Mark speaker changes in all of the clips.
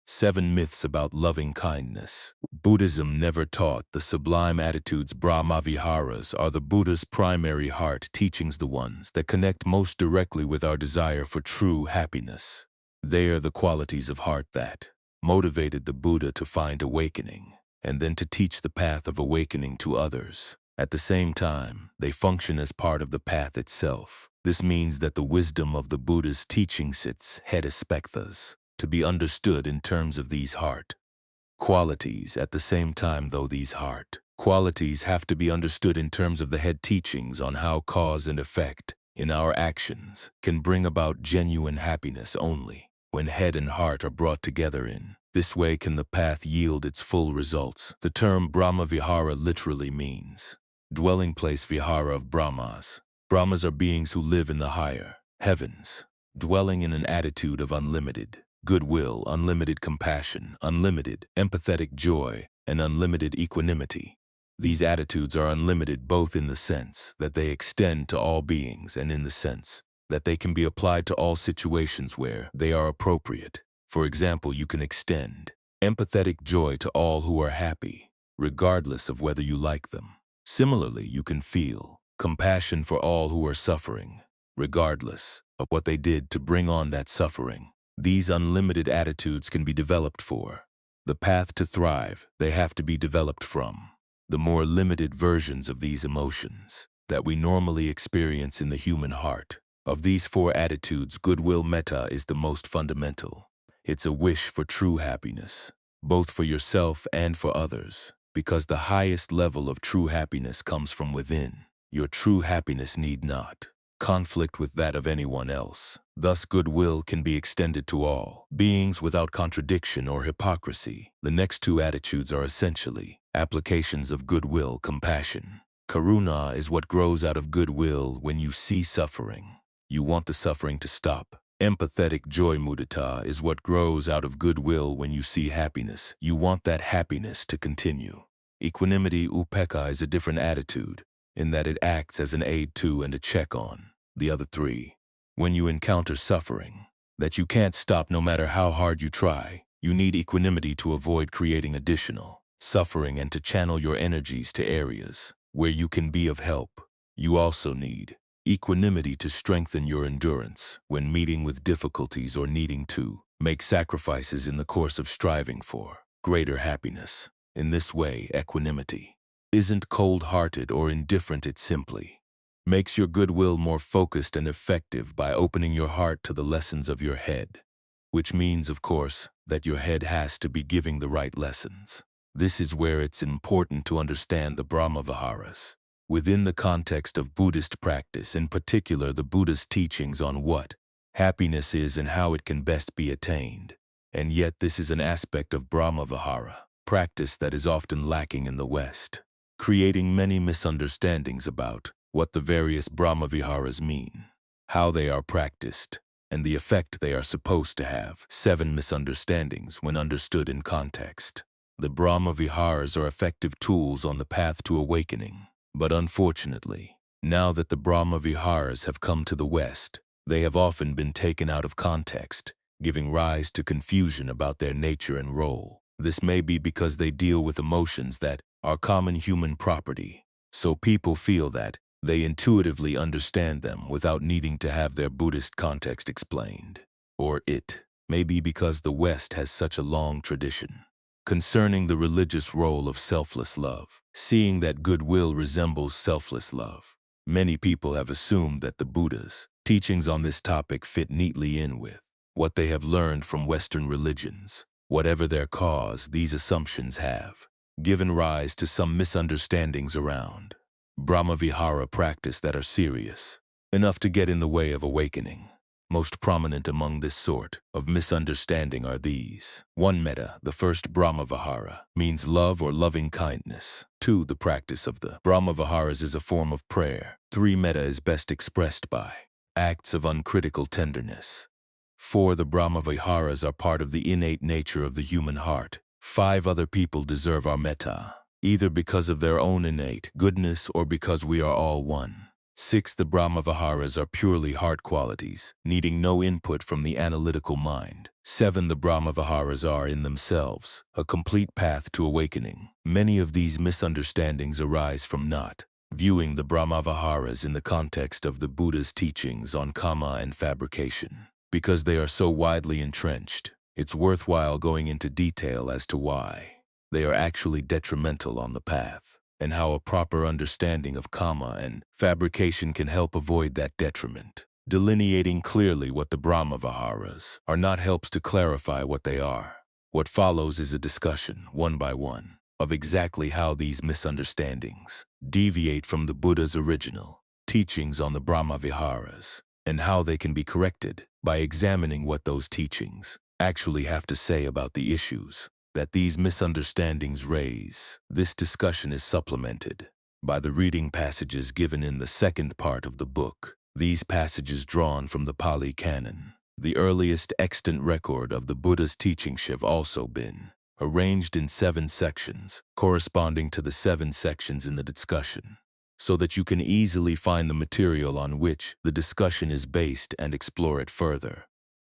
Speaker 1: 7 Myths about Loving Kindness. Buddhism never taught the sublime attitudes. Brahmaviharas are the Buddha's primary heart teachings, the ones that connect most directly with our desire for true happiness. They are the qualities of heart that motivated the Buddha to find awakening, and then to teach the path of awakening to others. At the same time, they function as part of the path itself. This means that the wisdom of the Buddha's teaching sits head aspectas, to be understood in terms of these heart qualities. At the same time, though, these heart qualities have to be understood in terms of the head teachings on how cause and effect in our actions can bring about genuine happiness. Only when head and heart are brought together in this way can the path yield its full results. The term Brahmavihara literally means dwelling place, vihara of Brahmas. Brahmas are beings who live in the higher heavens, dwelling in an attitude of unlimited goodwill, unlimited compassion, unlimited empathetic joy, and unlimited equanimity. These attitudes are unlimited both in the sense that they extend to all beings and in the sense that they can be applied to all situations where they are appropriate. For example, you can extend empathetic joy to all who are happy, regardless of whether you like them. Similarly, you can feel compassion for all who are suffering, regardless of what they did to bring on that suffering. These unlimited attitudes can be developed for the path to thrive. They have to be developed from the more limited versions of these emotions that we normally experience in the human heart. Of these 4 attitudes, goodwill metta is the most fundamental. It's a wish for true happiness, both for yourself and for others, because the highest level of true happiness comes from within. Your true happiness need not conflict with that of anyone else. Thus, goodwill can be extended to all beings without contradiction or hypocrisy. The next 2 attitudes are essentially applications of goodwill. Compassion. Karuna is what grows out of goodwill. When you see suffering, you want the suffering to stop. Empathetic joy. Mudita is what grows out of goodwill. When you see happiness, you want that happiness to continue. Equanimity. Upekkha is a different attitude in that it acts as an aid to and a check on the other 3. When you encounter suffering that you can't stop no matter how hard you try, you need equanimity to avoid creating additional suffering and to channel your energies to areas where you can be of help. You also need equanimity to strengthen your endurance when meeting with difficulties or needing to make sacrifices in the course of striving for greater happiness. In this way, equanimity isn't cold-hearted or indifferent. It simply makes your goodwill more focused and effective by opening your heart to the lessons of your head, which means, of course, that your head has to be giving the right lessons. This is where it's important to understand the Brahmaviharas within the context of Buddhist practice, in particular the Buddha's teachings on what happiness is and how it can best be attained. And yet this is an aspect of Brahmavihara practice that is often lacking in the West, creating many misunderstandings about what the various Brahmaviharas mean, how they are practiced, and the effect they are supposed to have. 7 misunderstandings when understood in context. The Brahmaviharas are effective tools on the path to awakening, but unfortunately, now that the Brahmaviharas have come to the West, they have often been taken out of context, giving rise to confusion about their nature and role. This may be because they deal with emotions that are common human property, so people feel that they intuitively understand them without needing to have their Buddhist context explained. Or it may be because the West has such a long tradition concerning the religious role of selfless love. Seeing that goodwill resembles selfless love, many people have assumed that the Buddha's teachings on this topic fit neatly in with what they have learned from Western religions. Whatever their cause, these assumptions have given rise to some misunderstandings around Brahmavihara practice that are serious enough to get in the way of awakening. Most prominent among this sort of misunderstanding are these. 1. Metta, the first Brahmavihara, means love or loving kindness. 2. The practice of the Brahmaviharas is a form of prayer. 3. Metta is best expressed by acts of uncritical tenderness. 4. The Brahmaviharas are part of the innate nature of the human heart. 5. Other people deserve our metta, either because of their own innate goodness or because we are all one. 6. The Brahmaviharas are purely heart qualities, needing no input from the analytical mind. 7. The Brahmaviharas are, in themselves, a complete path to awakening. Many of these misunderstandings arise from not viewing the Brahmaviharas in the context of the Buddha's teachings on karma and fabrication. Because they are so widely entrenched, it's worthwhile going into detail as to why they are actually detrimental on the path, and how a proper understanding of karma and fabrication can help avoid that detriment. Delineating clearly what the Brahmaviharas are not helps to clarify what they are. What follows is a discussion, one by one, of exactly how these misunderstandings deviate from the Buddha's original teachings on the Brahmaviharas, and how they can be corrected by examining what those teachings actually have to say about the issues that these misunderstandings raise. This discussion is supplemented by the reading passages given in the second part of the book. These passages drawn from the Pali Canon, the earliest extant record of the Buddha's teachings, have also been arranged in 7 sections, corresponding to the 7 sections in the discussion, so that you can easily find the material on which the discussion is based and explore it further.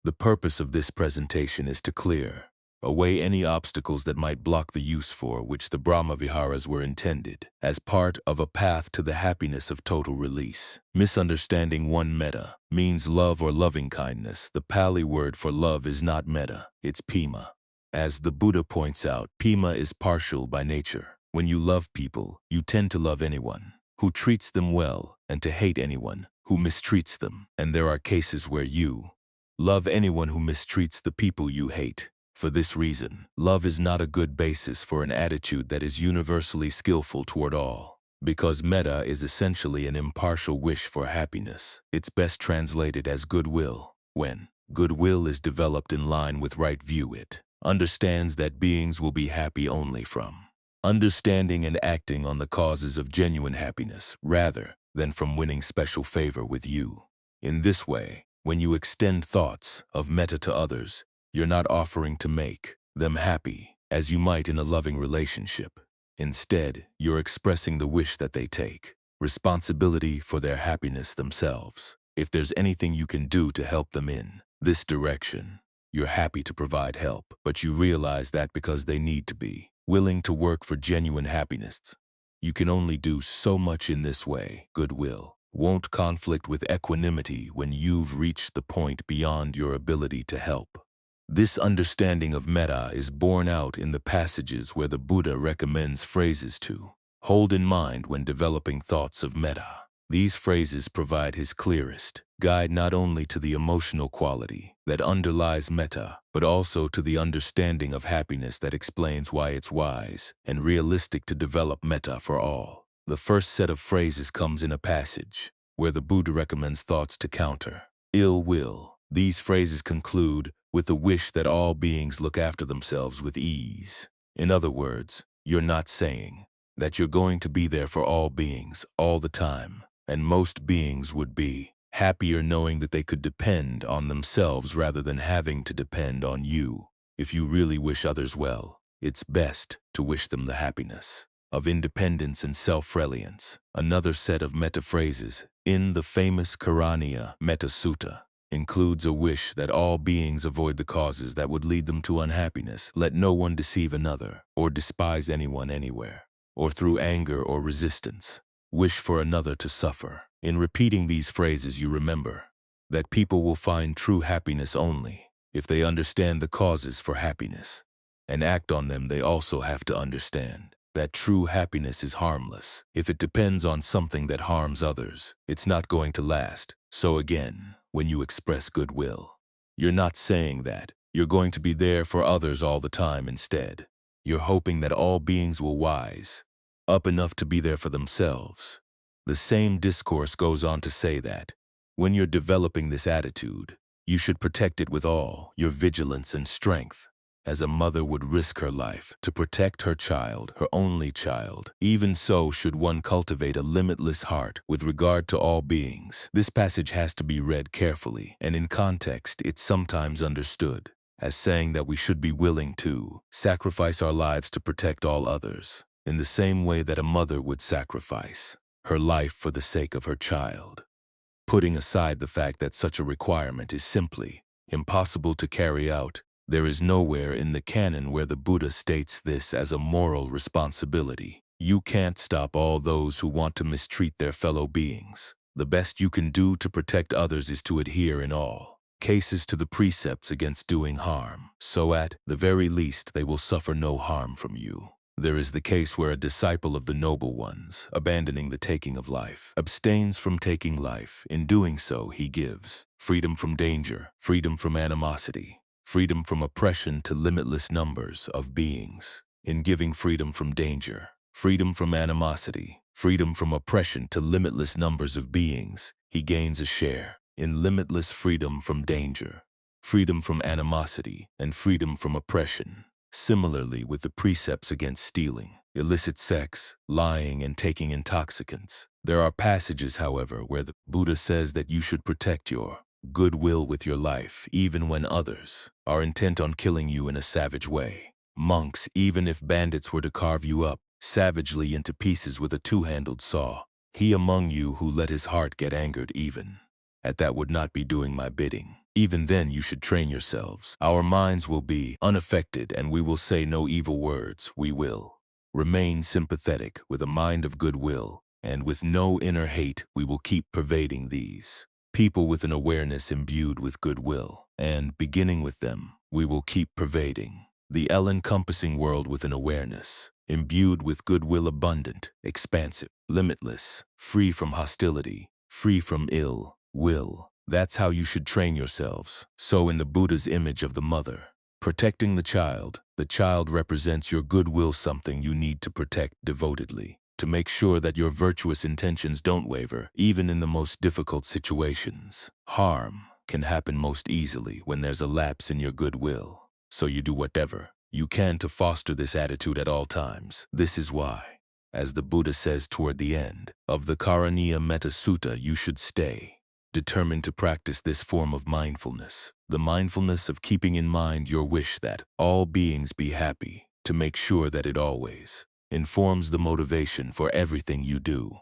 Speaker 1: The purpose of this presentation is to clear away any obstacles that might block the use for which the Brahmaviharas were intended, as part of a path to the happiness of total release. Misunderstanding 1. Metta means love or loving kindness. The Pali word for love is not metta, it's pima. As the Buddha points out, pima is partial by nature. When you love people, you tend to love anyone who treats them well and to hate anyone who mistreats them. And there are cases where you love anyone who mistreats the people you hate. For this reason, love is not a good basis for an attitude that is universally skillful toward all. Because metta is essentially an impartial wish for happiness, it's best translated as goodwill. When goodwill is developed in line with right view, it understands that beings will be happy only from understanding and acting on the causes of genuine happiness, rather than from winning special favor with you. In this way, when you extend thoughts of metta to others, you're not offering to make them happy, as you might in a loving relationship. Instead, you're expressing the wish that they take responsibility for their happiness themselves. If there's anything you can do to help them in this direction, you're happy to provide help, but you realize that because they need to be willing to work for genuine happiness, you can only do so much in this way. Goodwill won't conflict with equanimity when you've reached the point beyond your ability to help. This understanding of metta is borne out in the passages where the Buddha recommends phrases to hold in mind when developing thoughts of metta. These phrases provide his clearest guide not only to the emotional quality that underlies metta, but also to the understanding of happiness that explains why it's wise and realistic to develop metta for all. The first set of phrases comes in a passage where the Buddha recommends thoughts to counter ill will. These phrases conclude with the wish that all beings look after themselves with ease. In other words, you're not saying that you're going to be there for all beings all the time, and most beings would be happier knowing that they could depend on themselves rather than having to depend on you. If you really wish others well, it's best to wish them the happiness of independence and self-reliance. Another set of metta phrases in the famous Karaniya Metta Sutta includes a wish that all beings avoid the causes that would lead them to unhappiness. Let no one deceive another, or despise anyone anywhere, or through anger or resistance, wish for another to suffer. In repeating these phrases, you remember that people will find true happiness only if they understand the causes for happiness and act on them. They also have to understand that true happiness is harmless. If it depends on something that harms others, it's not going to last. So again, when you express goodwill, you're not saying that you're going to be there for others all the time. Instead, you're hoping that all beings will wise up enough to be there for themselves. The same discourse goes on to say that when you're developing this attitude, you should protect it with all your vigilance and strength, as a mother would risk her life to protect her child, her only child. Even so should one cultivate a limitless heart with regard to all beings. This passage has to be read carefully, and in context it's sometimes understood as saying that we should be willing to sacrifice our lives to protect all others, in the same way that a mother would sacrifice her life for the sake of her child. Putting aside the fact that such a requirement is simply impossible to carry out, there is nowhere in the canon where the Buddha states this as a moral responsibility. You can't stop all those who want to mistreat their fellow beings. The best you can do to protect others is to adhere in all cases to the precepts against doing harm, so at the very least they will suffer no harm from you. There is the case where a disciple of the Noble Ones, abandoning the taking of life, abstains from taking life. In doing so, he gives freedom from danger, freedom from animosity, freedom from oppression to limitless numbers of beings. In giving freedom from danger, freedom from animosity, freedom from oppression to limitless numbers of beings, he gains a share in limitless freedom from danger, freedom from animosity, and freedom from oppression. Similarly with the precepts against stealing, illicit sex, lying, and taking intoxicants. There are passages, however, where the Buddha says that you should protect your goodwill with your life, even when others are intent on killing you in a savage way. Monks, even if bandits were to carve you up savagely into pieces with a two-handled saw, he among you who let his heart get angered even at that would not be doing my bidding. Even then you should train yourselves. Our minds will be unaffected and we will say no evil words. We will remain sympathetic with a mind of goodwill, and with no inner hate we will keep pervading these people with an awareness imbued with goodwill, and beginning with them, we will keep pervading the all-encompassing world with an awareness imbued with goodwill, abundant, expansive, limitless, free from hostility, free from ill will. That's how you should train yourselves. So in the Buddha's image of the mother, protecting the child represents your goodwill, something you need to protect devotedly, to make sure that your virtuous intentions don't waver, even in the most difficult situations. Harm can happen most easily when there's a lapse in your goodwill, so you do whatever you can to foster this attitude at all times. This is why, as the Buddha says toward the end of the Karaniya Metta Sutta, you should stay determined to practice this form of mindfulness, the mindfulness of keeping in mind your wish that all beings be happy, to make sure that it always informs the motivation for everything you do.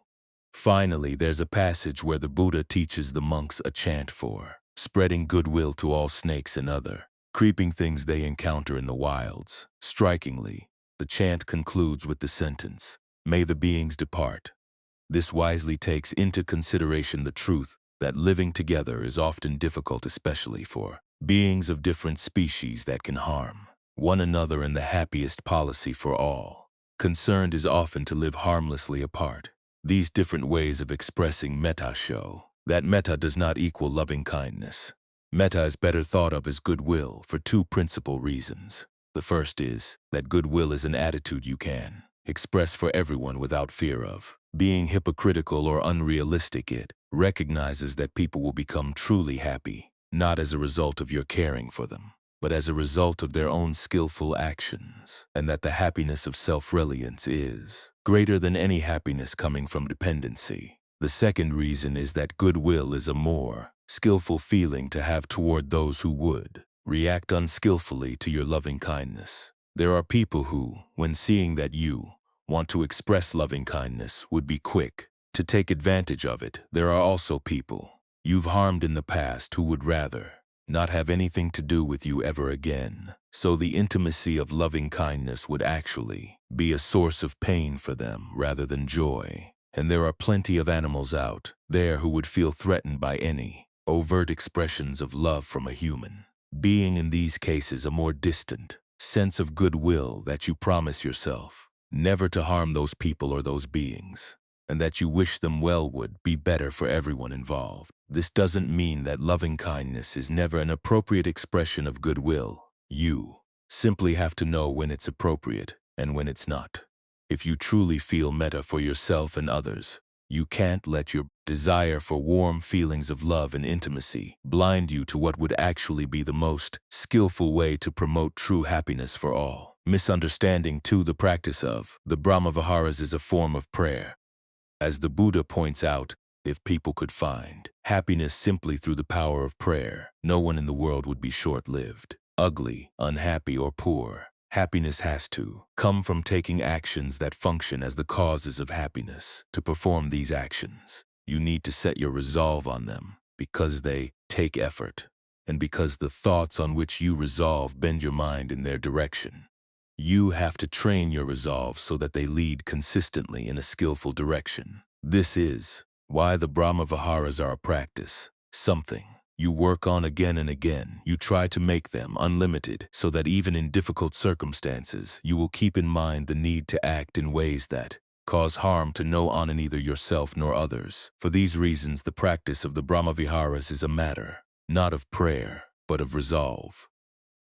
Speaker 1: Finally, there's a passage where the Buddha teaches the monks a chant for spreading goodwill to all snakes and other creeping things they encounter in the wilds. Strikingly, the chant concludes with the sentence, "May the beings depart." This wisely takes into consideration the truth that living together is often difficult, especially for beings of different species that can harm one another, and the happiest policy for all concerned is often to live harmlessly apart. These different ways of expressing metta show that metta does not equal loving kindness. Metta is better thought of as goodwill for two principal reasons. The first is that goodwill is an attitude you can express for everyone without fear of being hypocritical or unrealistic. It recognizes that people will become truly happy, not as a result of your caring for them, but as a result of their own skillful actions, and that the happiness of self-reliance is greater than any happiness coming from dependency. The second reason is that goodwill is a more skillful feeling to have toward those who would react unskillfully to your loving kindness. There are people who, when seeing that you want to express loving kindness, would be quick to take advantage of it. There are also people you've harmed in the past who would rather not have anything to do with you ever again. So the intimacy of loving kindness would actually be a source of pain for them rather than joy. And there are plenty of animals out there who would feel threatened by any overt expressions of love from a human being. In these cases, a more distant sense of goodwill that you promise yourself never to harm those people or those beings, and that you wish them well would be better for everyone involved. This doesn't mean that loving kindness is never an appropriate expression of goodwill. You simply have to know when it's appropriate and when it's not. If you truly feel metta for yourself and others, you can't let your desire for warm feelings of love and intimacy blind you to what would actually be the most skillful way to promote true happiness for all. Misunderstanding, too, the practice of the Brahmaviharas is a form of prayer. As the Buddha points out, if people could find happiness simply through the power of prayer, no one in the world would be short-lived, ugly, unhappy, or poor. Happiness has to come from taking actions that function as the causes of happiness. To perform these actions, you need to set your resolve on them because they take effort and because the thoughts on which you resolve bend your mind in their direction. You have to train your resolve so that they lead consistently in a skillful direction. This is why the Brahma Viharas are a practice, something you work on again and again. You try to make them unlimited so that even in difficult circumstances, you will keep in mind the need to act in ways that cause harm to no one, neither yourself nor others. For these reasons, the practice of the Brahma Viharas is a matter not of prayer, but of resolve.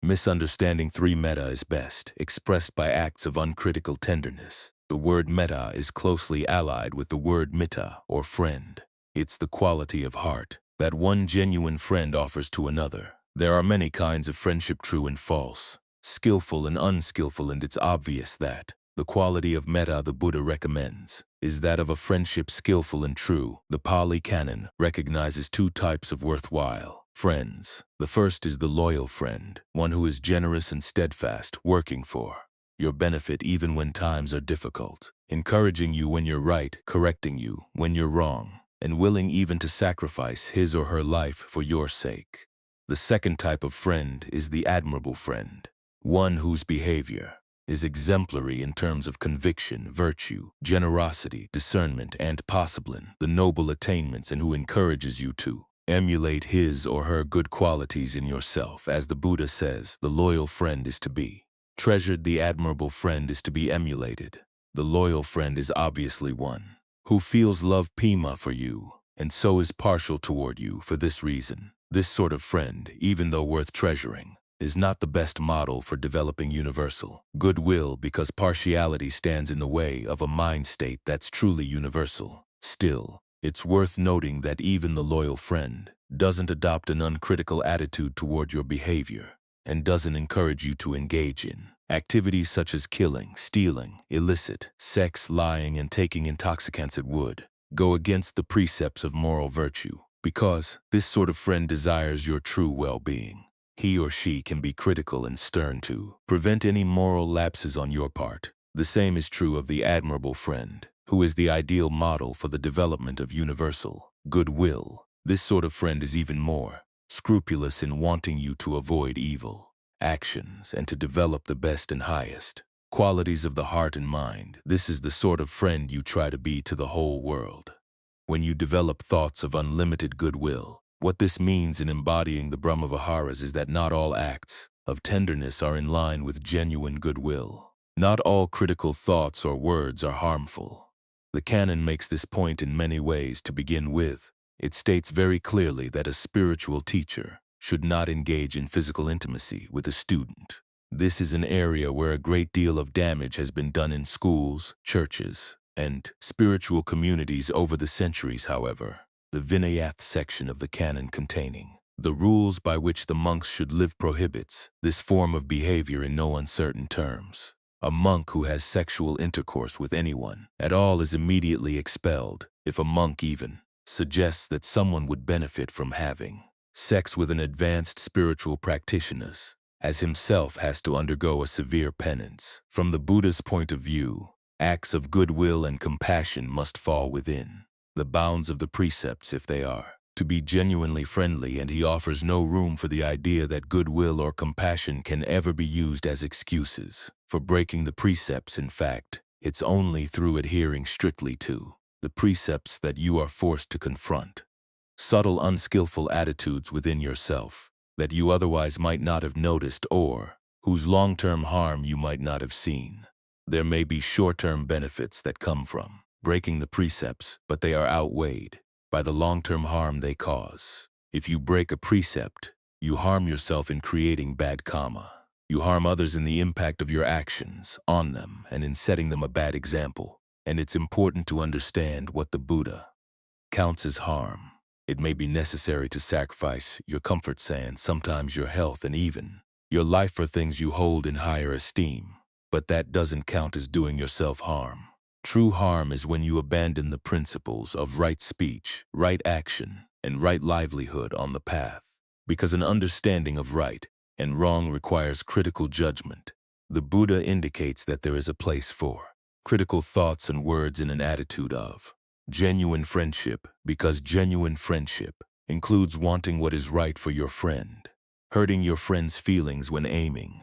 Speaker 1: Misunderstanding 3 metta is best expressed by acts of uncritical tenderness. The word metta is closely allied with the word mitta, or friend. It's the quality of heart that one genuine friend offers to another. There are many kinds of friendship, true and false, skillful and unskillful, and it's obvious that the quality of metta the Buddha recommends is that of a friendship skillful and true. The Pali Canon recognizes 2 types of worthwhile friends. The first is the loyal friend, one who is generous and steadfast, working for your benefit even when times are difficult, encouraging you when you're right, correcting you when you're wrong, and willing even to sacrifice his or her life for your sake. The second type of friend is the admirable friend, one whose behavior is exemplary in terms of conviction, virtue, generosity, discernment, and possibly the noble attainments, and who encourages you to emulate his or her good qualities in yourself. As the Buddha says, the loyal friend is to be treasured, the admirable friend is to be emulated. The loyal friend is obviously one who feels love pima for you, and so is partial toward you for this reason. This sort of friend, even though worth treasuring, is not the best model for developing universal goodwill, because partiality stands in the way of a mind state that's truly universal. Still, it's worth noting that even the loyal friend doesn't adopt an uncritical attitude toward your behavior and doesn't encourage you to engage in activities such as killing, stealing, illicit sex, lying, and taking intoxicants. It would go against the precepts of moral virtue, because this sort of friend desires your true well-being. He or she can be critical and stern to prevent any moral lapses on your part. The same is true of the admirable friend, who is the ideal model for the development of universal goodwill. This sort of friend is even more scrupulous in wanting you to avoid evil actions and to develop the best and highest qualities of the heart and mind. This is the sort of friend you try to be to the whole world. When you develop thoughts of unlimited goodwill, what this means in embodying the Brahma Viharas is that not all acts of tenderness are in line with genuine goodwill. Not all critical thoughts or words are harmful. The canon makes this point in many ways. To begin with, it states very clearly that a spiritual teacher should not engage in physical intimacy with a student. This is an area where a great deal of damage has been done in schools, churches, and spiritual communities over the centuries. However, the Vinayath section of the canon containing the rules by which the monks should live prohibits this form of behavior in no uncertain terms. A monk who has sexual intercourse with anyone at all is immediately expelled. If a monk even suggests that someone would benefit from having sex with an advanced spiritual practitioner, as himself has to undergo a severe penance. From the Buddha's point of view, acts of goodwill and compassion must fall within the bounds of the precepts if they are to be genuinely friendly, and he offers no room for the idea that goodwill or compassion can ever be used as excuses for breaking the precepts. In fact, it's only through adhering strictly to the precepts that you are forced to confront subtle, unskillful attitudes within yourself that you otherwise might not have noticed, or whose long-term harm you might not have seen. There may be short-term benefits that come from breaking the precepts, but they are outweighed by the long-term harm they cause. If you break a precept, you harm yourself in creating bad karma. You harm others in the impact of your actions on them and in setting them a bad example. And it's important to understand what the Buddha counts as harm. It may be necessary to sacrifice your comfort and sometimes your health and even your life for things you hold in higher esteem, but that doesn't count as doing yourself harm. True harm is when you abandon the principles of right speech, right action, and right livelihood on the path, because an understanding of right and wrong requires critical judgment The Buddha indicates that there is a place for critical thoughts and words in an attitude of genuine friendship, because genuine friendship includes wanting what is right for your friend. Hurting your friend's feelings when aiming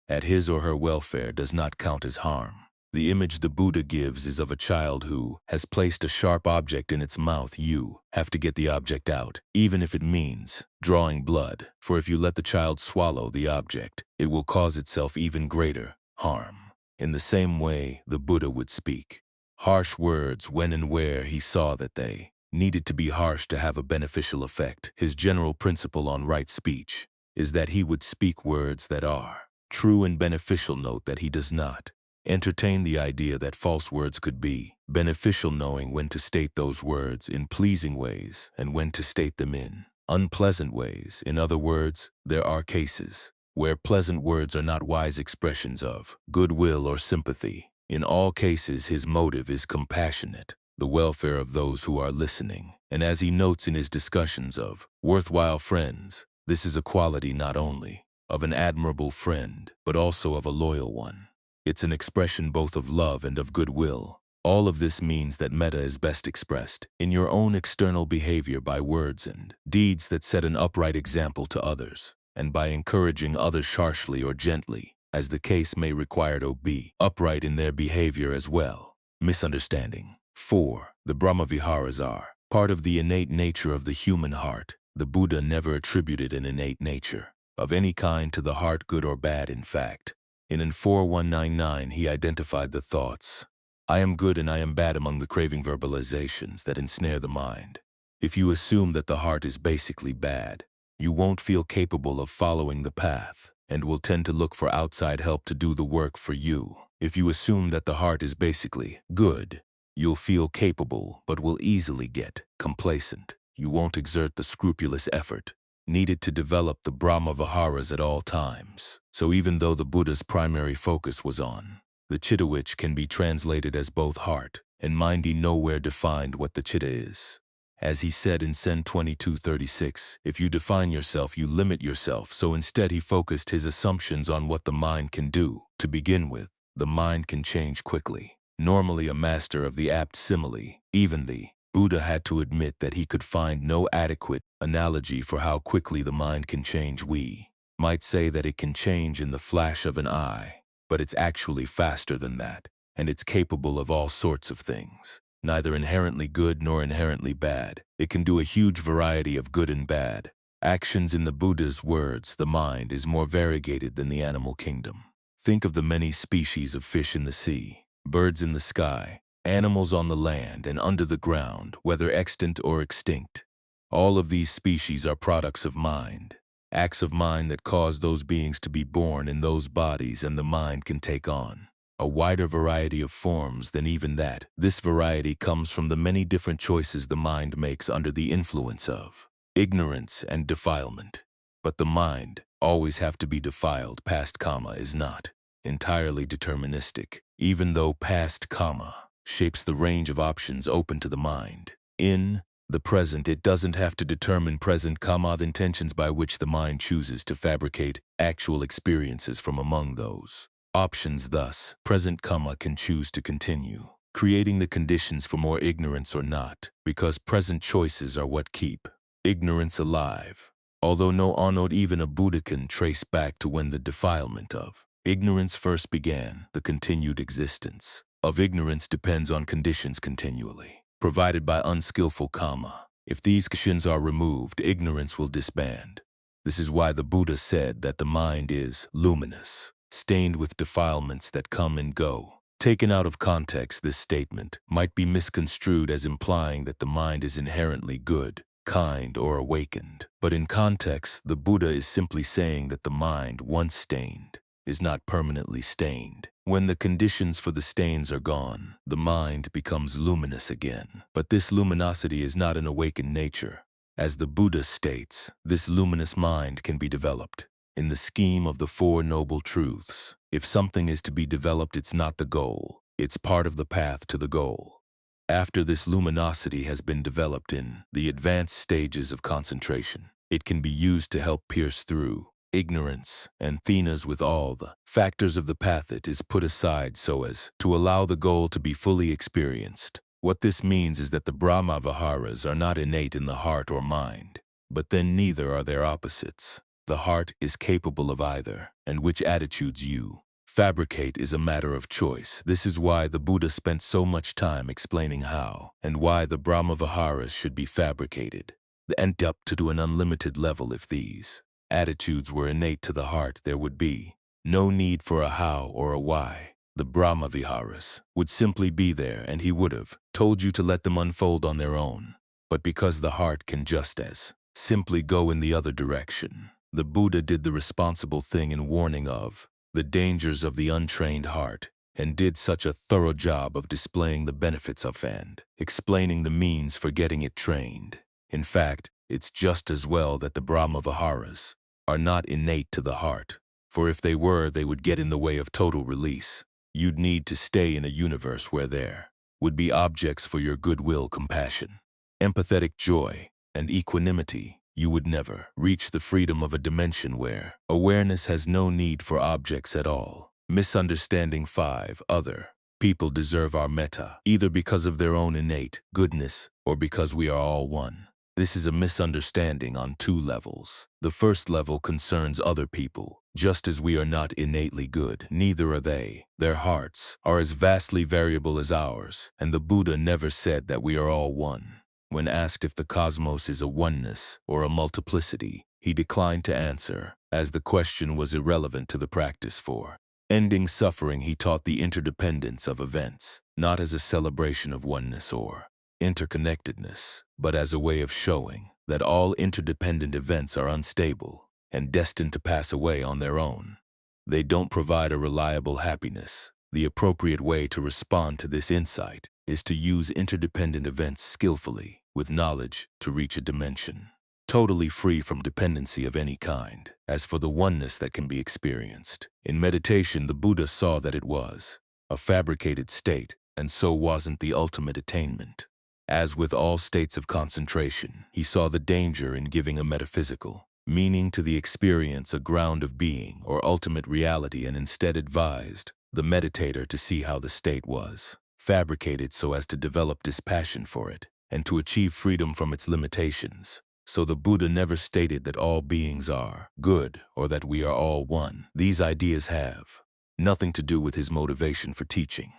Speaker 1: at his or her welfare does not count as harm. The image the Buddha gives is of a child who has placed a sharp object in its mouth. You have to get the object out, even if it means drawing blood, for if you let the child swallow the object, it will cause itself even greater harm. In the same way, the Buddha would speak harsh words when and where he saw that they needed to be harsh to have a beneficial effect. His general principle on right speech is that he would speak words that are true and beneficial. Note that he does not entertain the idea that false words could be beneficial, knowing when to state those words in pleasing ways and when to state them in unpleasant ways. In other words, there are cases where pleasant words are not wise expressions of goodwill or sympathy. In all cases, his motive is compassionate, the welfare of those who are listening. And as he notes in his discussions of worthwhile friends, this is a quality not only of an admirable friend, but also of a loyal one. It's an expression both of love and of goodwill. All of this means that metta is best expressed in your own external behavior by words and deeds that set an upright example to others, and by encouraging others harshly or gently, as the case may require, to be upright in their behavior as well. Misunderstanding. 4. The Brahmaviharas are part of the innate nature of the human heart. The Buddha never attributed an innate nature of any kind to the heart, good or bad. In fact, in 4199 he identified the thoughts, I am good and I am bad, among the craving verbalizations that ensnare the mind. If you assume that the heart is basically bad, you won't feel capable of following the path and will tend to look for outside help to do the work for you. If you assume that the heart is basically good, you'll feel capable but will easily get complacent. You won't exert the scrupulous effort needed to develop the Brahmaviharas at all times. So even though the Buddha's primary focus was on the chitta, which can be translated as both heart and mind, he nowhere defined what the chitta is. As he said in Zen 22:36, if you define yourself, you limit yourself. So instead he focused his assumptions on what the mind can do. To begin with, the mind can change quickly. Normally a master of the apt simile, even the Buddha had to admit that he could find no adequate analogy for how quickly the mind can change. We might say that it can change in the flash of an eye, but it's actually faster than that, and it's capable of all sorts of things, neither inherently good nor inherently bad. It can do a huge variety of good and bad actions. In the Buddha's words, the mind is more variegated than the animal kingdom. Think of the many species of fish in the sea, birds in the sky, animals on the land and under the ground, whether extant or extinct. All of these species are products of mind, acts of mind that cause those beings to be born in those bodies, and the mind can take on a wider variety of forms than even that. This variety comes from the many different choices the mind makes under the influence of ignorance and defilement. But the mind always have to be defiled. Past karma is not entirely deterministic, even though past karma shapes the range of options open to the mind. In the present, it doesn't have to determine present karma, the intentions by which the mind chooses to fabricate actual experiences from among those options. Thus, present karma can choose to continue creating the conditions for more ignorance or not, because present choices are what keep ignorance alive. Although no onod, even a Buddha, can trace back to when the defilement of ignorance first began, the continued existence of ignorance depends on conditions continually provided by unskillful karma. If these conditions are removed, ignorance will disband. This is why the Buddha said that the mind is luminous, stained with defilements that come and go. Taken out of context, this statement might be misconstrued as implying that the mind is inherently good, kind, or awakened. But in context, the Buddha is simply saying that the mind, once stained, is not permanently stained. When the conditions for the stains are gone, the mind becomes luminous again. But this luminosity is not an awakened nature. As the Buddha states, this luminous mind can be developed in the scheme of the Four Noble Truths. If something is to be developed, it's not the goal. It's part of the path to the goal. After this luminosity has been developed in the advanced stages of concentration, it can be used to help pierce through ignorance, and thinas with all the factors of the pathet is put aside so as to allow the goal to be fully experienced. What this means is that the Brahma Viharas are not innate in the heart or mind, but then neither are their opposites. The heart is capable of either, and which attitudes you fabricate is a matter of choice. This is why the Buddha spent so much time explaining how and why the Brahma Viharas should be fabricated, and up to an unlimited level. If these attitudes were innate to the heart, there would be no need for a how or a why. The Brahma Viharas would simply be there, and he would have told you to let them unfold on their own. But because the heart can just as simply go in the other direction, the Buddha did the responsible thing in warning of the dangers of the untrained heart, and did such a thorough job of displaying the benefits of and explaining the means for getting it trained. In fact, it's just as well that the Brahma Viharas are not innate to the heart, for if they were, they would get in the way of total release. You'd need to stay in a universe where there would be objects for your goodwill, compassion, empathetic joy, and equanimity. You would never reach the freedom of a dimension where awareness has no need for objects at all. Misunderstanding 5. Other people deserve our metta, either because of their own innate goodness or because we are all one. This is a misunderstanding on 2 levels. The first level concerns other people. Just as we are not innately good, neither are they. Their hearts are as vastly variable as ours, and the Buddha never said that we are all one. When asked if the cosmos is a oneness or a multiplicity, he declined to answer, as the question was irrelevant to the practice for ending suffering. He taught the interdependence of events, not as a celebration of oneness or interconnectedness, but as a way of showing that all interdependent events are unstable and destined to pass away on their own. They don't provide a reliable happiness. The appropriate way to respond to this insight is to use interdependent events skillfully, with knowledge, to reach a dimension totally free from dependency of any kind. As for the oneness that can be experienced in meditation, the Buddha saw that it was a fabricated state, and so wasn't the ultimate attainment. As with all states of concentration, he saw the danger in giving a metaphysical meaning to the experience, a ground of being or ultimate reality, and instead advised the meditator to see how the state was fabricated so as to develop dispassion for it and to achieve freedom from its limitations. So the Buddha never stated that all beings are good or that we are all one. These ideas have nothing to do with his motivation for teaching.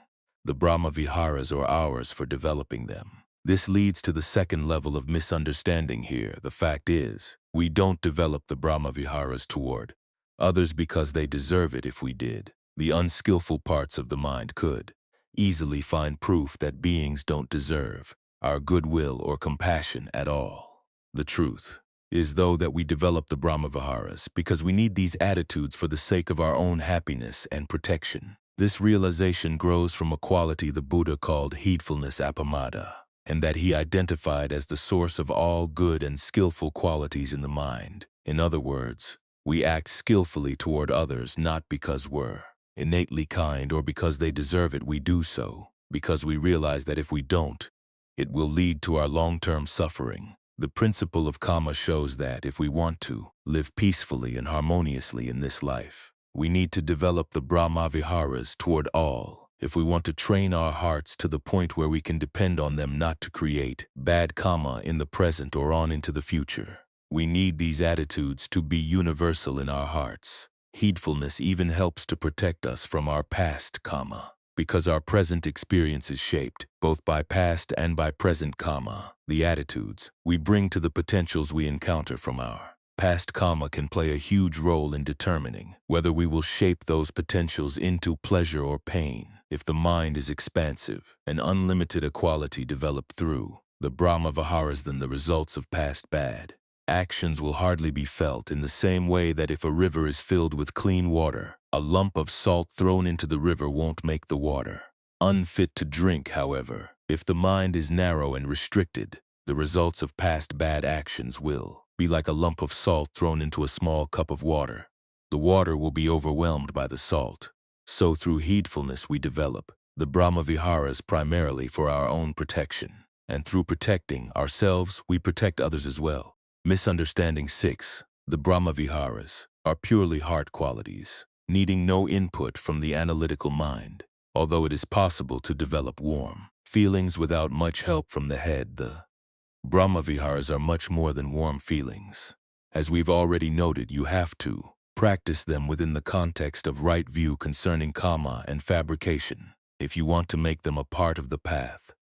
Speaker 1: The Brahma Viharas are ours for developing them. This leads to the second level of misunderstanding here. The fact is, we don't develop the Brahma Viharas toward others because they deserve it. If we did, the unskillful parts of the mind could easily find proof that beings don't deserve our goodwill or compassion at all. The truth is, though, that we develop the Brahma Viharas because we need these attitudes for the sake of our own happiness and protection. This realization grows from a quality the Buddha called heedfulness appamada, and that he identified as the source of all good and skillful qualities in the mind. In other words, we act skillfully toward others not because we're innately kind or because they deserve it. We do so because we realize that if we don't, it will lead to our long-term suffering. The principle of karma shows that if we want to live peacefully and harmoniously in this life, we need to develop the Brahma Viharas toward all. If we want to train our hearts to the point where we can depend on them not to create bad karma in the present or on into the future, we need these attitudes to be universal in our hearts. Heedfulness even helps to protect us from our past karma, because our present experience is shaped both by past and by present karma. The attitudes we bring to the potentials we encounter from our past karma can play a huge role in determining whether we will shape those potentials into pleasure or pain. If the mind is expansive and unlimited, a quality developed through the Brahma Viharas, then the results of past bad actions will hardly be felt in the same way that if a river is filled with clean water, a lump of salt thrown into the river won't make the water unfit to drink. However, if the mind is narrow and restricted, the results of past bad actions will be like a lump of salt thrown into a small cup of water. The water will be overwhelmed by the salt. So through heedfulness we develop the Brahma Viharas primarily for our own protection, and through protecting ourselves we protect others as well. Misunderstanding 6. The Brahmaviharas are purely heart qualities, needing no input from the analytical mind. Although it is possible to develop warm feelings without much help from the head, the Brahmaviharas are much more than warm feelings. As we've already noted, you have to practice them within the context of right view concerning karma and fabrication if you want to make them a part of the path.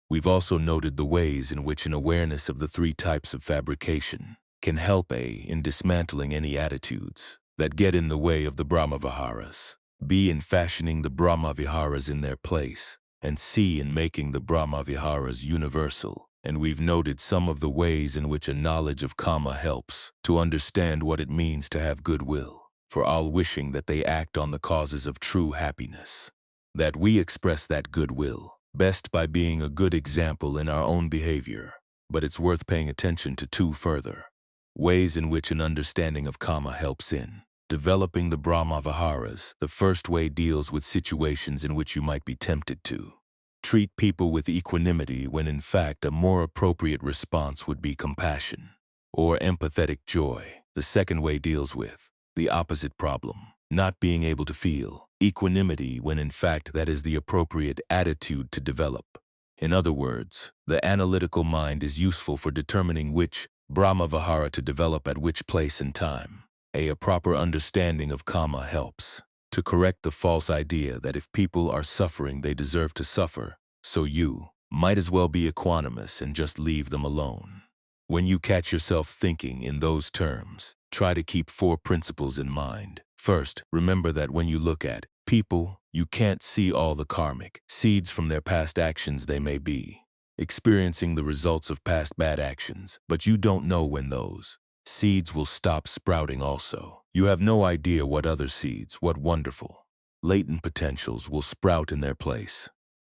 Speaker 1: We've also noted the ways in which an awareness of the three types of fabrication can help in dismantling any attitudes that get in the way of the Brahmaviharas, B in fashioning the Brahmaviharas in their place, and C in making the Brahmaviharas universal. And we've noted some of the ways in which a knowledge of karma helps to understand what it means to have goodwill, for all wishing that they act on the causes of true happiness. That we express that goodwill best by being a good example in our own behavior. But it's worth paying attention to two further ways in which an understanding of karma helps in developing the Brahmaviharas. The first way deals with situations in which you might be tempted to treat people with equanimity when in fact a more appropriate response would be compassion or empathetic joy. The second way deals with the opposite problem, not being able to feel equanimity when in fact that is the appropriate attitude to develop. In other words, the analytical mind is useful for determining which Brahmavihara to develop at which place and time. A proper understanding of karma helps to correct the false idea that if people are suffering, they deserve to suffer, so you might as well be equanimous and just leave them alone. When you catch yourself thinking in those terms, try to keep four principles in mind. First, remember that when you look at people, you can't see all the karmic seeds from their past actions. They may be experiencing the results of past bad actions, but you don't know when those seeds will stop sprouting also. You have no idea what other seeds, what wonderful, latent potentials will sprout in their place.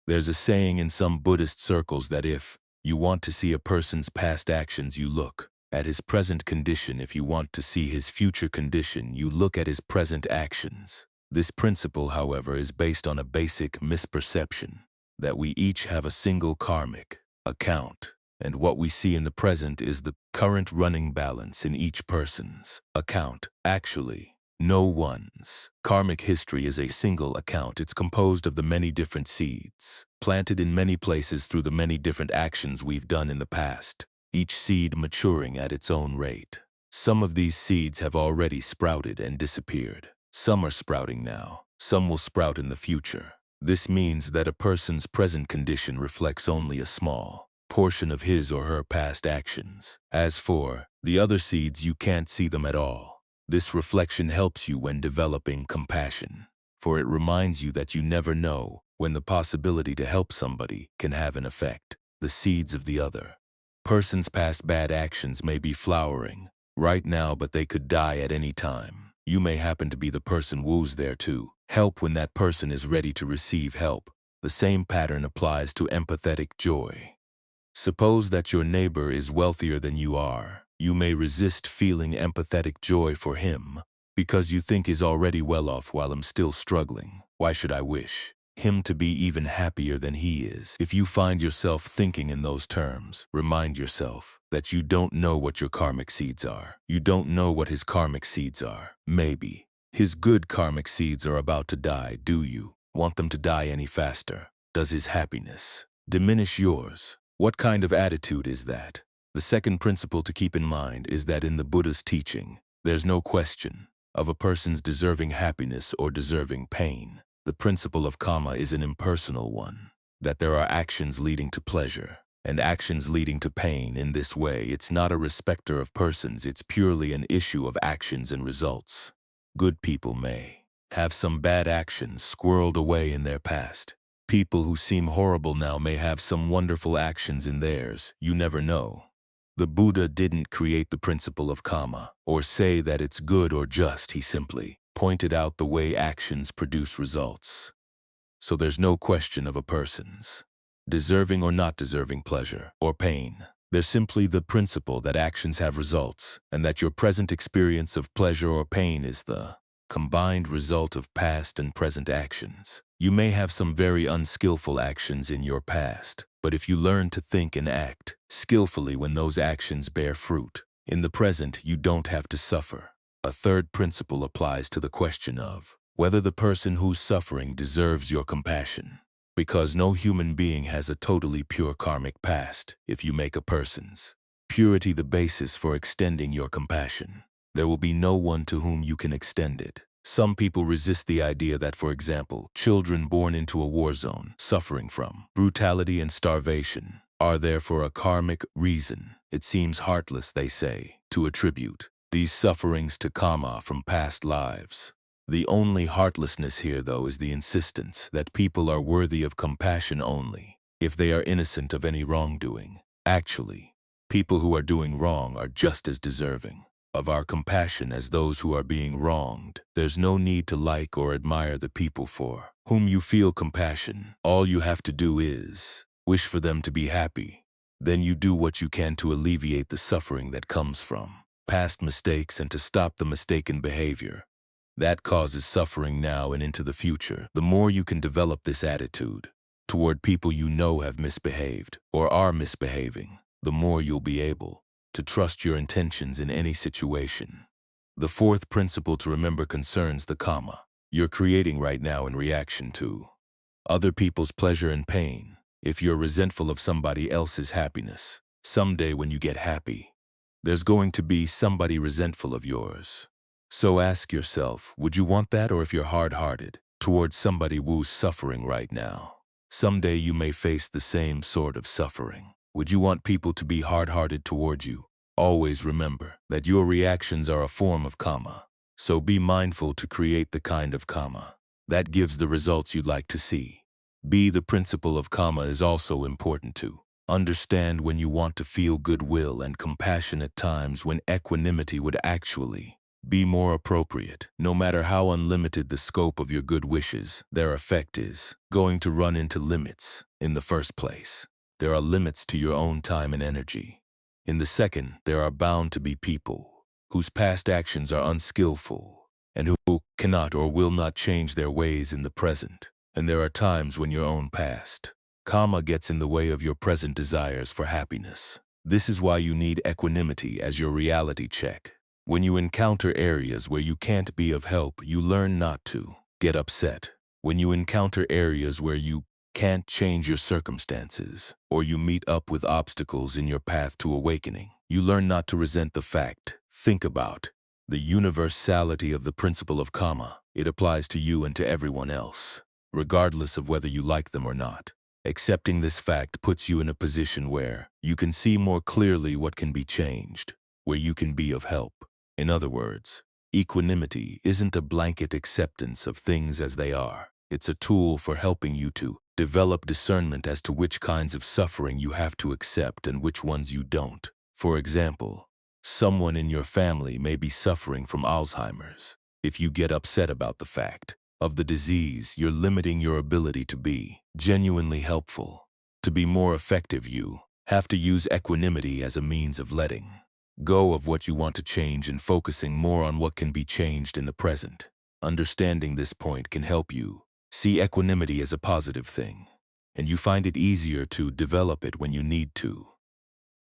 Speaker 1: There's a saying in some Buddhist circles that if you want to see a person's past actions, you look at his present condition. If you want to see his future condition, you look at his present actions. This principle, however, is based on a basic misperception that we each have a single karmic account, and what we see in the present is the current running balance in each person's account. Actually, no one's karmic history is a single account. It's composed of the many different seeds, planted in many places through the many different actions we've done in the past, each seed maturing at its own rate. Some of these seeds have already sprouted and disappeared. Some are sprouting now. Some will sprout in the future. This means that a person's present condition reflects only a small portion of his or her past actions. As for the other seeds, you can't see them at all. This reflection helps you when developing compassion, for it reminds you that you never know when the possibility to help somebody can have an effect. The seeds of the other person's past bad actions may be flowering right now, but they could die at any time. You may happen to be the person who's there to help when that person is ready to receive help. The same pattern applies to empathetic joy. Suppose that your neighbor is wealthier than you are. You may resist feeling empathetic joy for him because you think he's already well off while I'm still struggling. Why should I wish him to be even happier than he is? If you find yourself thinking in those terms, remind yourself that you don't know what your karmic seeds are. You don't know what his karmic seeds are. Maybe his good karmic seeds are about to die. Do you want them to die any faster? Does his happiness diminish yours? What kind of attitude is that? The second principle to keep in mind is that in the Buddha's teaching, there's no question of a person's deserving happiness or deserving pain. The principle of karma is an impersonal one, that there are actions leading to pleasure and actions leading to pain. In this way, it's not a respecter of persons, it's purely an issue of actions and results. Good people may have some bad actions squirreled away in their past. People who seem horrible now may have some wonderful actions in theirs. You never know. The Buddha didn't create the principle of karma or say that it's good or just. He simply pointed out the way actions produce results. So there's no question of a person's deserving or not deserving pleasure or pain. There's simply the principle that actions have results, and that your present experience of pleasure or pain is the combined result of past and present actions. You may have some very unskillful actions in your past, but if you learn to think and act skillfully when those actions bear fruit, In the present, you don't have to suffer. A third principle applies to the question of whether the person who's suffering deserves your compassion. Because no human being has a totally pure karmic past if you make a person's purity the basis for extending your compassion. There will be no one to whom you can extend it. Some people resist the idea that, for example, children born into a war zone, suffering from brutality and starvation, are there for a karmic reason. It seems heartless, they say, to attribute these sufferings to karma from past lives. The only heartlessness here, though, is the insistence that people are worthy of compassion only if they are innocent of any wrongdoing. Actually, people who are doing wrong are just as deserving of our compassion as those who are being wronged. There's no need to like or admire the people for whom you feel compassion. All you have to do is wish for them to be happy. Then you do what you can to alleviate the suffering that comes from past mistakes and to stop the mistaken behavior that causes suffering now and into the future. The more you can develop this attitude toward people you know have misbehaved or are misbehaving, the more you'll be able to trust your intentions in any situation. The fourth principle to remember concerns the karma you're creating right now in reaction to other people's pleasure and pain. If you're resentful of somebody else's happiness, someday when you get happy, there's going to be somebody resentful of yours. So ask yourself, would you want that? Or if you're hard-hearted towards somebody who's suffering right now, someday you may face the same sort of suffering. Would you want people to be hard-hearted toward you? Always remember that your reactions are a form of karma. So be mindful to create the kind of karma that gives the results you'd like to see. The principle of karma is also important too. Understand when you want to feel goodwill and compassion at times when equanimity would actually be more appropriate. No matter how unlimited the scope of your good wishes, their effect is going to run into limits. In the first place, there are limits to your own time and energy. In the second, there are bound to be people whose past actions are unskillful and who cannot or will not change their ways in the present. And there are times when your own past karma gets in the way of your present desires for happiness. This is why you need equanimity as your reality check. When you encounter areas where you can't be of help, you learn not to get upset. When you encounter areas where you can't change your circumstances, or you meet up with obstacles in your path to awakening, you learn not to resent the fact. Think about the universality of the principle of karma. It applies to you and to everyone else, regardless of whether you like them or not. Accepting this fact puts you in a position where you can see more clearly what can be changed, where you can be of help. In other words, equanimity isn't a blanket acceptance of things as they are. It's a tool for helping you to develop discernment as to which kinds of suffering you have to accept and which ones you don't. For example, someone in your family may be suffering from Alzheimer's. If you get upset about the fact of the disease, you're limiting your ability to be genuinely helpful. To be more effective, you have to use equanimity as a means of letting go of what you want to change and focusing more on what can be changed in the present. Understanding this point can help you see equanimity as a positive thing, and you find it easier to develop it when you need to.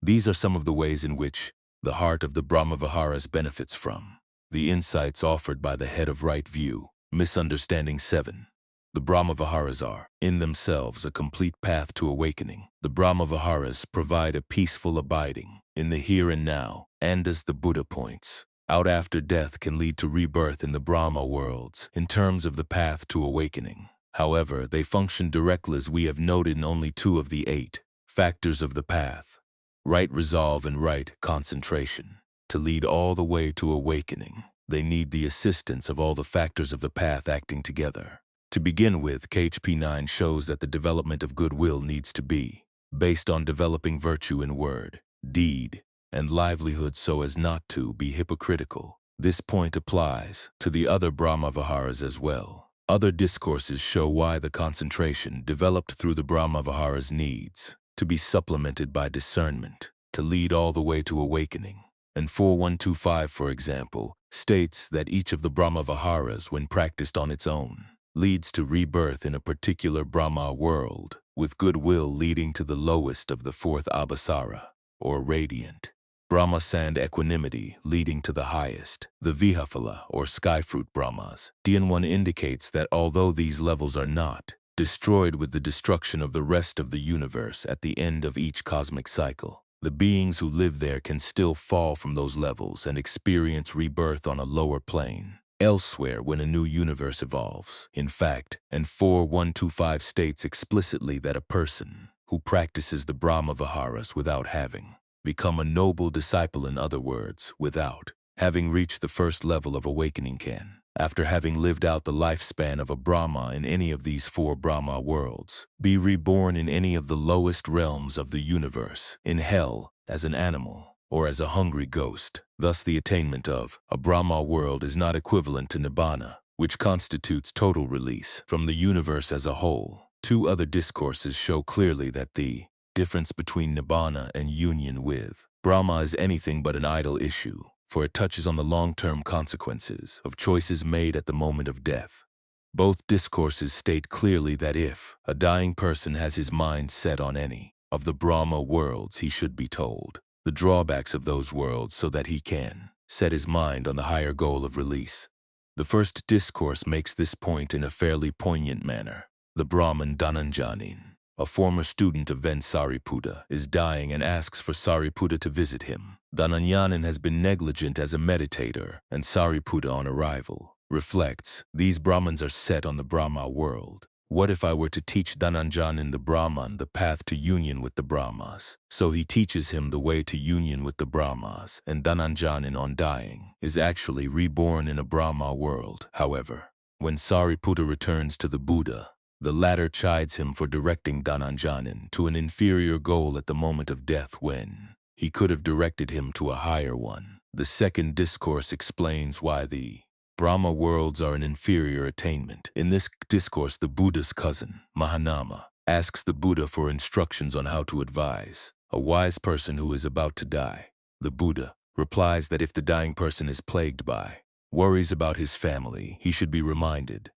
Speaker 1: These are some of the ways in which the heart of the Brahmaviharas benefits from the insights offered by the head of right view. Misunderstanding 7. The Brahmaviharas are, in themselves, a complete path to awakening. The Brahmaviharas provide a peaceful abiding in the here and now, and as the Buddha points out, after death can lead to rebirth in the Brahma worlds in terms of the path to awakening. However, they function directly, as we have noted, in only 2 of the 8 factors of the path: right resolve and right concentration. To lead all the way to awakening, they need the assistance of all the factors of the path acting together. To begin with, KHP 9 shows that the development of goodwill needs to be based on developing virtue in word, deed, and livelihood so as not to be hypocritical. This point applies to the other Brahmaviharas as well. Other discourses show why the concentration developed through the Brahmaviharas needs to be supplemented by discernment to lead all the way to awakening. And 4125, for example, states that each of the Brahmaviharas, when practiced on its own, leads to rebirth in a particular Brahma world, with goodwill leading to the lowest of the 4th Abhasara, or radiant. Brahma-sand equanimity leading to the highest, the Vihaphala or skyfruit Brahmas. DN1 indicates that although these levels are not destroyed with the destruction of the rest of the universe at the end of each cosmic cycle, the beings who live there can still fall from those levels and experience rebirth on a lower plane elsewhere when a new universe evolves. In fact, and 4125 states explicitly that a person who practices the Brahma Viharas without having become a noble disciple, in other words, without having reached the first level of awakening can, after having lived out the lifespan of a Brahma in any of these 4 Brahma worlds, be reborn in any of the lowest realms of the universe, in hell, as an animal, or as a hungry ghost. Thus the attainment of a Brahma world is not equivalent to Nibbana, which constitutes total release from the universe as a whole. 2 other discourses show clearly that the difference between Nibbana and union with Brahma is anything but an idle issue, for it touches on the long-term consequences of choices made at the moment of death. Both discourses state clearly that if a dying person has his mind set on any of the Brahma worlds, he should be told the drawbacks of those worlds so that he can set his mind on the higher goal of release. The first discourse makes this point in a fairly poignant manner. The Brahman Dhananjanin, a former student of then Sariputta, is dying and asks for Sariputta to visit him. Dhananjanin has been negligent as a meditator, and Sariputta on arrival reflects, these Brahmins are set on the Brahma world. What if I were to teach Dhananjanin the Brahman the path to union with the Brahmas? So he teaches him the way to union with the Brahmas, and Dhananjanin on dying is actually reborn in a Brahma world. However, when Sariputta returns to the Buddha, the latter chides him for directing Dhananjanin to an inferior goal at the moment of death when he could have directed him to a higher one. The second discourse explains why the Brahma worlds are an inferior attainment. In this discourse, the Buddha's cousin, Mahanama, asks the Buddha for instructions on how to advise a wise person who is about to die. The Buddha replies that if the dying person is plagued by worries about his family, he should be reminded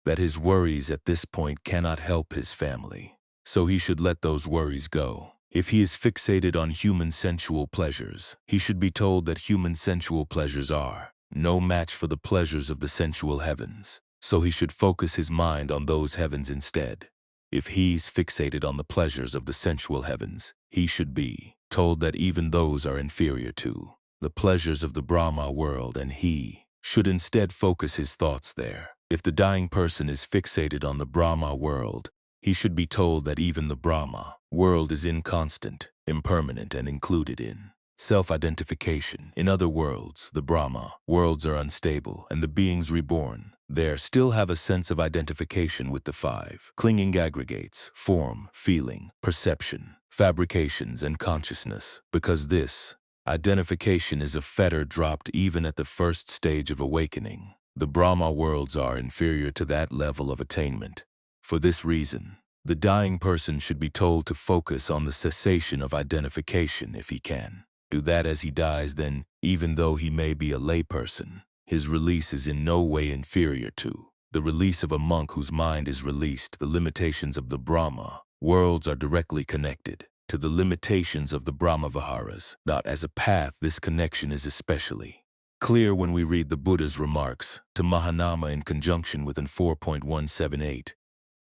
Speaker 1: that his worries at this point cannot help his family, so he should let those worries go. If he is fixated on human sensual pleasures, he should be told that human sensual pleasures are no match for the pleasures of the sensual heavens, so he should focus his mind on those heavens instead. If he's fixated on the pleasures of the sensual heavens, he should be told that even those are inferior to the pleasures of the Brahma world, and he should instead focus his thoughts there. If the dying person is fixated on the Brahma world, he should be told that even the Brahma world is inconstant, impermanent, and included in self-identification. In other words, the Brahma worlds are unstable, and the beings reborn there still have a sense of identification with the 5 clinging aggregates: form, feeling, perception, fabrications, and consciousness. Because this identification is a fetter dropped even at the first stage of awakening, the Brahma worlds are inferior to that level of attainment. For this reason, the dying person should be told to focus on the cessation of identification if he can do that as he dies. Then, even though he may be a layperson, his release is in no way inferior to the release of a monk whose mind is released. The limitations of the Brahma worlds are directly connected to the limitations of the Brahma Viharas. Not as a path, this connection is especially clear when we read the Buddha's remarks to Mahanama in conjunction with 4.178.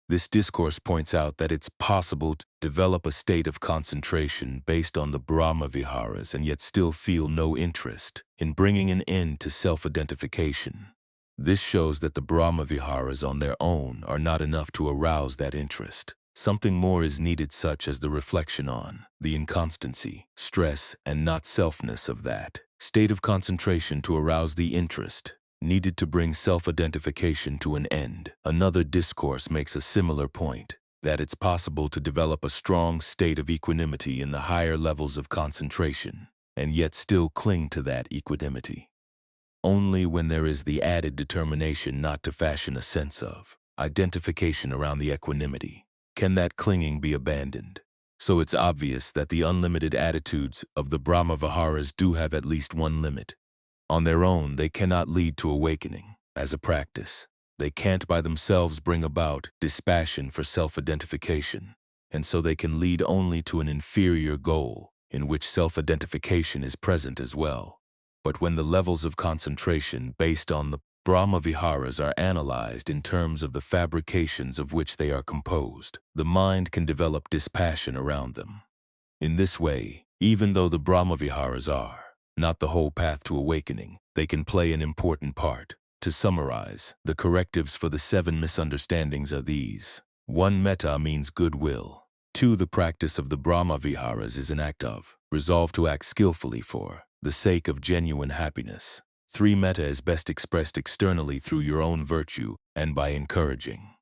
Speaker 1: This discourse points out that it's possible to develop a state of concentration based on the Brahma Viharas and yet still feel no interest in bringing an end to self-identification. This shows that the Brahma Viharas on their own are not enough to arouse that interest. Something more is needed, such as the reflection on the inconstancy, stress, and not-selfness of that state of concentration to arouse the interest needed to bring self-identification to an end. Another discourse makes a similar point, that it's possible to develop a strong state of equanimity in the higher levels of concentration, and yet still cling to that equanimity. Only when there is the added determination not to fashion a sense of identification around the equanimity can that clinging be abandoned. So it's obvious that the unlimited attitudes of the Brahma Viharas do have at least one limit. On their own, they cannot lead to awakening. As a practice, they can't by themselves bring about dispassion for self-identification, and so they can lead only to an inferior goal in which self-identification is present as well. But when the levels of concentration based on the Brahma-viharas are analyzed in terms of the fabrications of which they are composed, the mind can develop dispassion around them. In this way, even though the Brahma-viharas are not the whole path to awakening, they can play an important part. To summarize, the correctives for the 7 misunderstandings are these. 1. Metta means goodwill. 2. The practice of the Brahma-viharas is an act of resolve to act skillfully for the sake of genuine happiness. 3. Metta is best expressed externally through your own virtue and by encouraging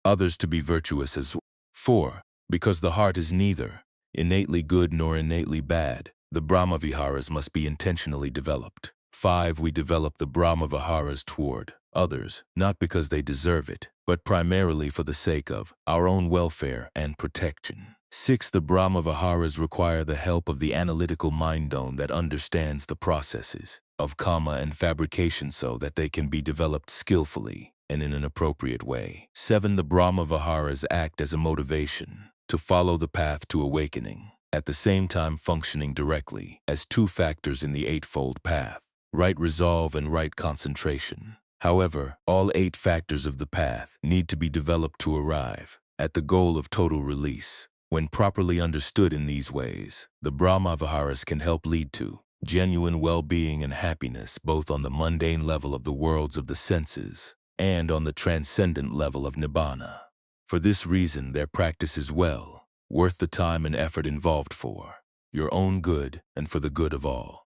Speaker 1: others to be virtuous as well. 4. Because the heart is neither innately good nor innately bad, the Brahma-viharas must be intentionally developed. 5. We develop the Brahma-viharas toward others, not because they deserve it, but primarily for the sake of our own welfare and protection. 6. The Brahma-viharas require the help of the analytical mind-dome that understands the processes of karma and fabrication so that they can be developed skillfully and in an appropriate way. 7. The Brahma-viharas act as a motivation to follow the path to awakening, at the same time functioning directly as 2 factors in the Eightfold Path, right resolve and right concentration. However, all 8 factors of the path need to be developed to arrive at the goal of total release. When properly understood in these ways, the Brahma-viharas can help lead to genuine well-being and happiness both on the mundane level of the worlds of the senses and on the transcendent level of Nibbana. For this reason, their practice is well worth the time and effort involved for your own good and for the good of all.